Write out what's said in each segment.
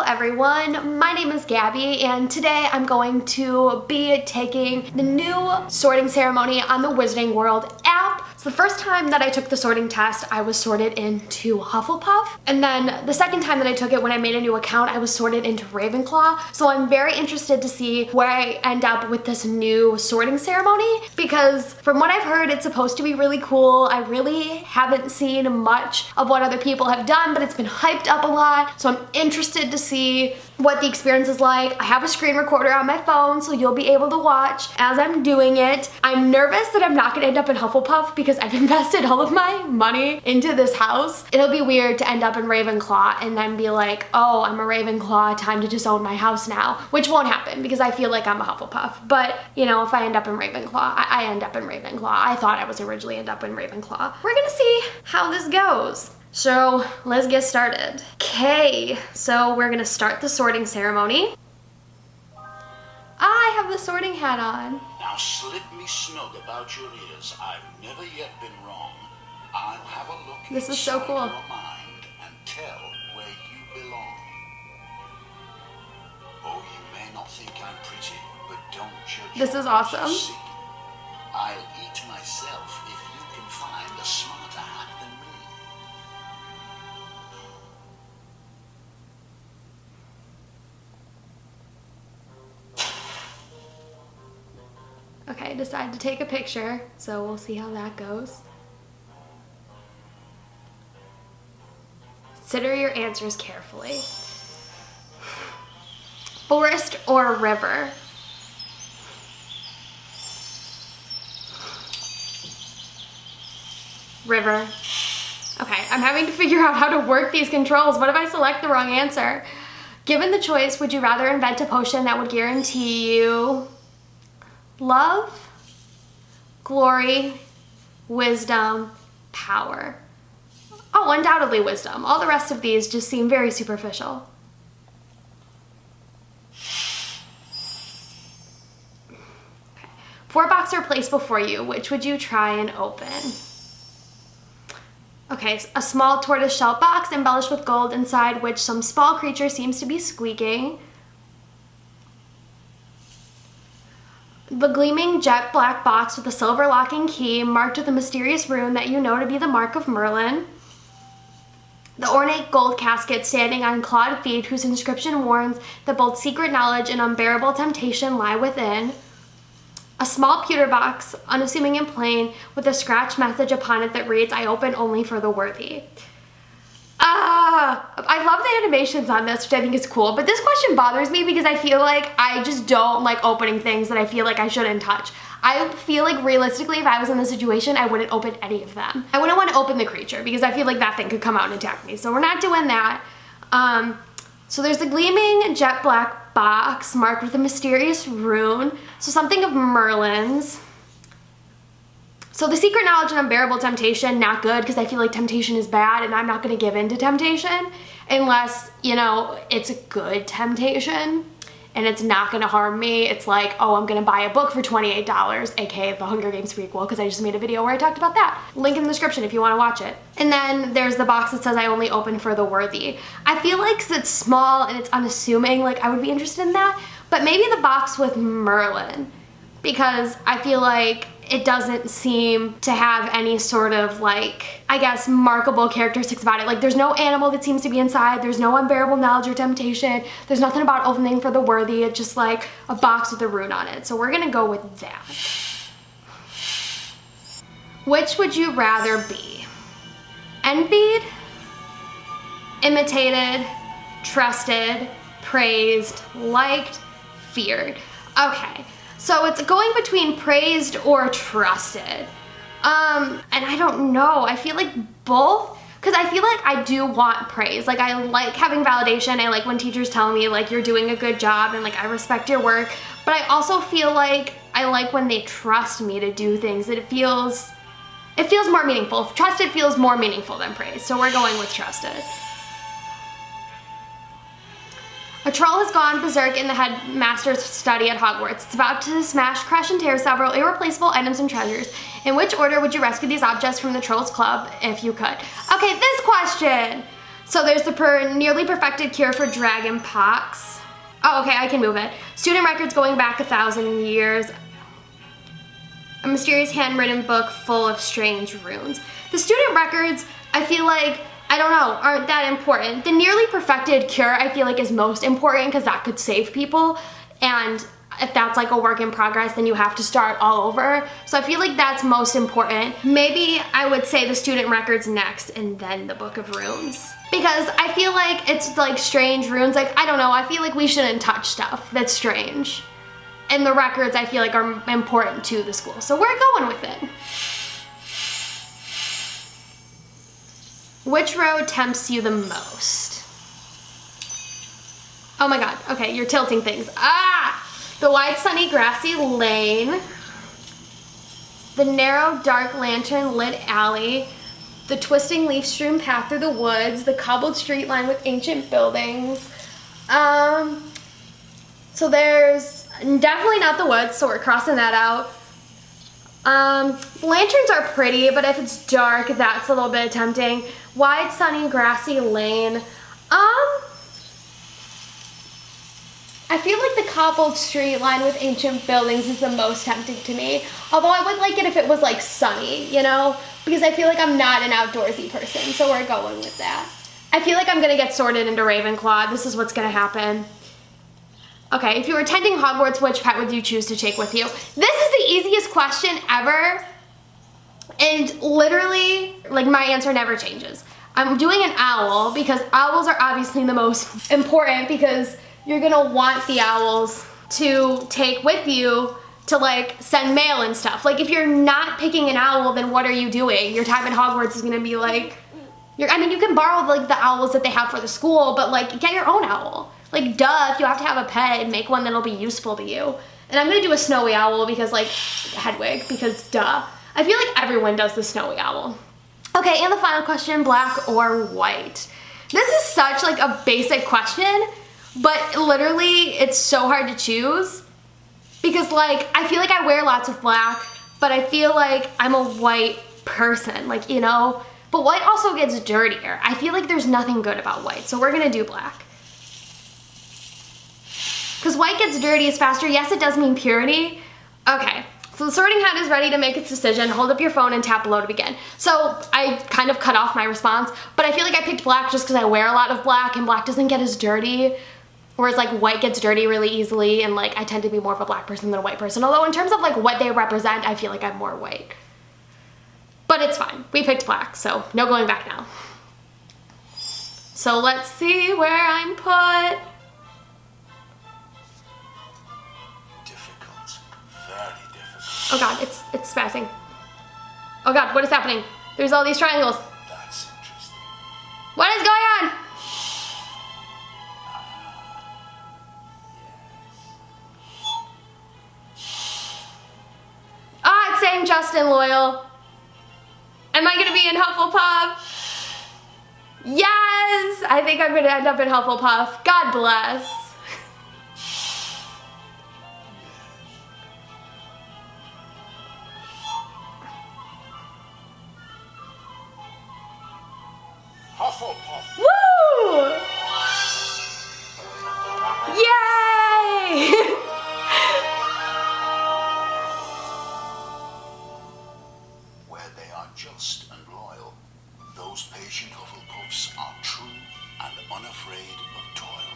everyone, my name is Gabby and today I'm going to be taking the new sorting ceremony on the Wizarding World app. So the first time that I took the sorting test, I was sorted into Hufflepuff, and then the second time that I took it, when I made a new account, I was sorted into Ravenclaw. So I'm very interested to see where I end up with this new sorting ceremony, because from what I've heard, it's supposed to be really cool. I really haven't seen much of what other people have done, but it's been hyped up a lot, so I'm interested to see what the experience is like. I have a screen recorder on my phone, so you'll be able to watch as I'm doing it. I'm nervous that I'm not gonna end up in Hufflepuff because I've invested all of my money into this house. It'll be weird to end up in Ravenclaw and then be like, oh, I'm a Ravenclaw, time to just own my house now, which won't happen because I feel like I'm a Hufflepuff. But, you know, if I end up in Ravenclaw, I end up in Ravenclaw. I thought I was originally end up in Ravenclaw. We're gonna see how this goes. So let's get started. Okay, so we're gonna start the sorting ceremony. I have the sorting hat on. Now slip me snug about your ears. I've never yet been wrong. I'll have a look This is so inside cool. your mind and tell where you belong. Oh, you may not think I'm pretty, but don't judge. This is what awesome. you see. I'll eat myself if you can find a smarter hat than me. Okay, I decided to take a picture, so we'll see how that goes. Consider your answers carefully. Forest or river? River. Okay, I'm having to figure out how to work these controls. What if I select the wrong answer? Given the choice, would you rather invent a potion that would guarantee you love, glory, wisdom, power? Oh, undoubtedly wisdom. All the rest of these just seem very superficial. Okay. 4 boxes are placed before you. Which would you try and open? Okay, a small tortoise shell box embellished with gold, inside which some small creature seems to be squeaking. The gleaming jet black box with a silver locking key marked with a mysterious rune that you know to be the mark of Merlin. The ornate gold casket standing on clawed feet whose inscription warns that both secret knowledge and unbearable temptation lie within. A small pewter box, unassuming and plain, with a scratched message upon it that reads, I open only for the worthy. I love the animations on this, which I think is cool, but this question bothers me because I feel like I just don't like opening things that I feel like I shouldn't touch. I feel like realistically, if I was in this situation, I wouldn't open any of them. I wouldn't want to open the creature because I feel like that thing could come out and attack me, so we're not doing that. So there's the gleaming jet black box marked with a mysterious rune, so something of Merlin's. So the secret knowledge and unbearable temptation, not good, because I feel like temptation is bad and I'm not going to give in to temptation unless, you know, it's a good temptation and it's not going to harm me. It's like, oh, I'm going to buy a book for $28, aka the Hunger Games prequel, because I just made a video where I talked about that. Link in the description if you want to watch it. And then there's the box that says I only open for the worthy. I feel like 'cause it's small and it's unassuming, like I would be interested in that, but maybe the box with Merlin, because I feel like it doesn't seem to have any sort of like, I guess, markable characteristics about it. Like there's no animal that seems to be inside, there's no unbearable knowledge or temptation, there's nothing about opening for the worthy, it's just like a box with a rune on it. So we're gonna go with that. Which would you rather be? Envied, imitated, trusted, praised, liked, feared? Okay. So it's going between praised or trusted. And I don't know, I feel like both, because I feel like I do want praise. Like I like having validation, I like when teachers tell me like you're doing a good job and like I respect your work, but I also feel like I like when they trust me to do things, that it feels more meaningful. Trusted feels more meaningful than praise, so we're going with trusted. A troll has gone berserk in the headmaster's study at Hogwarts. It's about to smash, crush, and tear several irreplaceable items and treasures. In which order would you rescue these objects from the troll's club if you could? Okay, this question. So there's the nearly perfected cure for dragon pox. Oh, okay, I can move it. Student records going back 1,000 years. A mysterious handwritten book full of strange runes. The student records, I feel like, I don't know, aren't that important. The nearly perfected cure, I feel like, is most important because that could save people. And if that's like a work in progress, then you have to start all over. So I feel like that's most important. Maybe I would say the student records next and then the book of runes. Because I feel like it's like strange runes. Like, I don't know, I feel like we shouldn't touch stuff that's strange. And the records I feel like are important to the school. So we're going with it. Which road tempts you the most? Oh my god, okay, you're tilting things. Ah! The wide, sunny, grassy lane. The narrow, dark, lantern-lit alley. The twisting, leaf-strewn path through the woods. The cobbled street lined with ancient buildings. So there's definitely not the woods, so we're crossing that out. Lanterns are pretty, but if it's dark, that's a little bit tempting. Wide, sunny, grassy lane. I feel like the cobbled street lined with ancient buildings is the most tempting to me. Although I would like it if it was like sunny, you know? Because I feel like I'm not an outdoorsy person, so we're going with that. I feel like I'm gonna get sorted into Ravenclaw. This is what's gonna happen. Okay, if you were attending Hogwarts, which pet would you choose to take with you? This is the easiest question ever. And literally, like, my answer never changes. I'm doing an owl because owls are obviously the most important because you're gonna want the owls to take with you to like send mail and stuff. Like, if you're not picking an owl, then what are you doing? Your time at Hogwarts is gonna be like, I mean, you can borrow like the owls that they have for the school, but like, get your own owl. Like, duh, if you have to have a pet, make one that'll be useful to you. And I'm gonna do a snowy owl because like, Hedwig, because duh. I feel like everyone does the snowy owl. Okay, and the final question, black or white? This is such like a basic question, but literally it's so hard to choose because like, I feel like I wear lots of black, but I feel like I'm a white person, like, you know? But white also gets dirtier. I feel like there's nothing good about white, so we're gonna do black. Because white gets dirty is faster. Yes, it does mean purity. Okay, so the sorting hat is ready to make its decision. Hold up your phone and tap below to begin. So I kind of cut off my response, but I feel like I picked black just because I wear a lot of black and black doesn't get as dirty. Whereas like white gets dirty really easily and like I tend to be more of a black person than a white person. Although in terms of like what they represent, I feel like I'm more white. But it's fine, we picked black, so no going back now. So let's see where I'm put. Oh god, it's spazzing. Oh god, what is happening? There's all these triangles. That's interesting. What is going on? Ah, it's saying Justin Loyal. Am I gonna be in Hufflepuff? Yes! I think I'm gonna end up in Hufflepuff. God bless. Hufflepuff. Woo! Yay! Where they are just and loyal, those patient Hufflepuffs are true and unafraid of toil.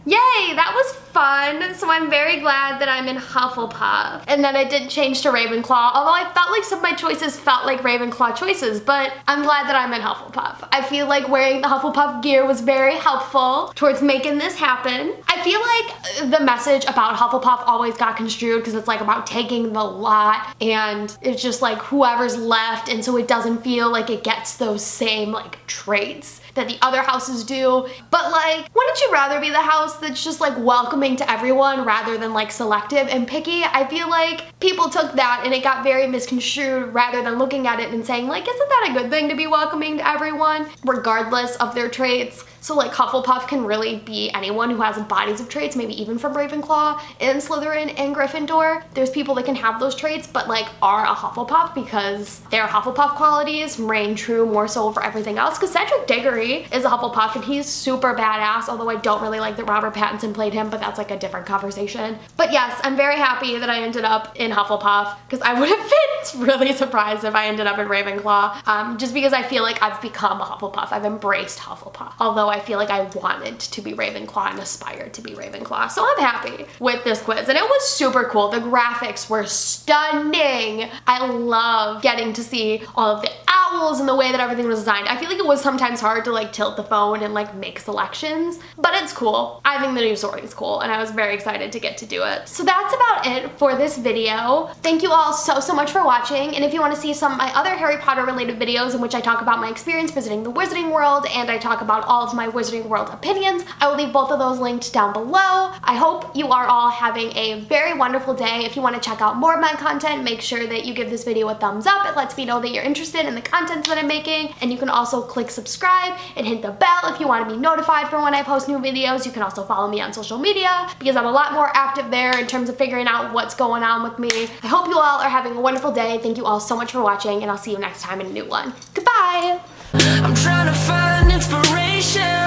Yay, that was fun. So I'm very glad that I'm in Hufflepuff and that I didn't change to Ravenclaw, although I felt like some of my choices felt like Ravenclaw choices, but I'm glad that I'm in Hufflepuff. I feel like wearing the Hufflepuff gear was very helpful towards making this happen. I feel like the message about Hufflepuff always got construed because it's like about taking the lot and it's just like whoever's left, and so it doesn't feel like it gets those same like traits that the other houses do. But like, wouldn't you rather be the house that's just like welcoming to everyone rather than like selective and picky? I feel like people took that and it got very misconstrued rather than looking at it and saying like, isn't that a good thing to be welcoming to everyone regardless of their traits? So like Hufflepuff can really be anyone who has bodies of traits, maybe even from Ravenclaw and Slytherin and Gryffindor. There's people that can have those traits but like are a Hufflepuff because their Hufflepuff qualities reign true more so over everything else. Because Cedric Diggory is a Hufflepuff and he's super badass, although I don't really like that Robert Pattinson played him, but that's like a different conversation. But yes, I'm very happy that I ended up in Hufflepuff because I would have been really surprised if I ended up in Ravenclaw, just because I feel like I've become a Hufflepuff. I've embraced Hufflepuff, although I feel like I wanted to be Ravenclaw and aspired to be Ravenclaw. So I'm happy with this quiz and it was super cool. The graphics were stunning. I love getting to see all of the owls and the way that everything was designed. I feel like it was sometimes hard to like tilt the phone and like make selections, but it's cool. I think the new story is cool and I was very excited to get to do it. So that's about it for this video. Thank you all so much for watching, and if you want to see some of my other Harry Potter related videos in which I talk about my experience visiting the Wizarding World and I talk about all of my Wizarding World opinions, I will leave both of those linked down below. I hope you are all having a very wonderful day. If you want to check out more of my content, make sure that you give this video a thumbs up. It lets me know that you're interested in the content that I'm making, and you can also click subscribe and hit the bell if you want to be notified for when I post new videos. You can also follow me on social media because I'm a lot more active there in terms of figuring out what's going on with me. I hope you all are having a wonderful day. Thank you all so much for watching, and I'll see you next time in a new one. Goodbye! I'm trying to find inspiration.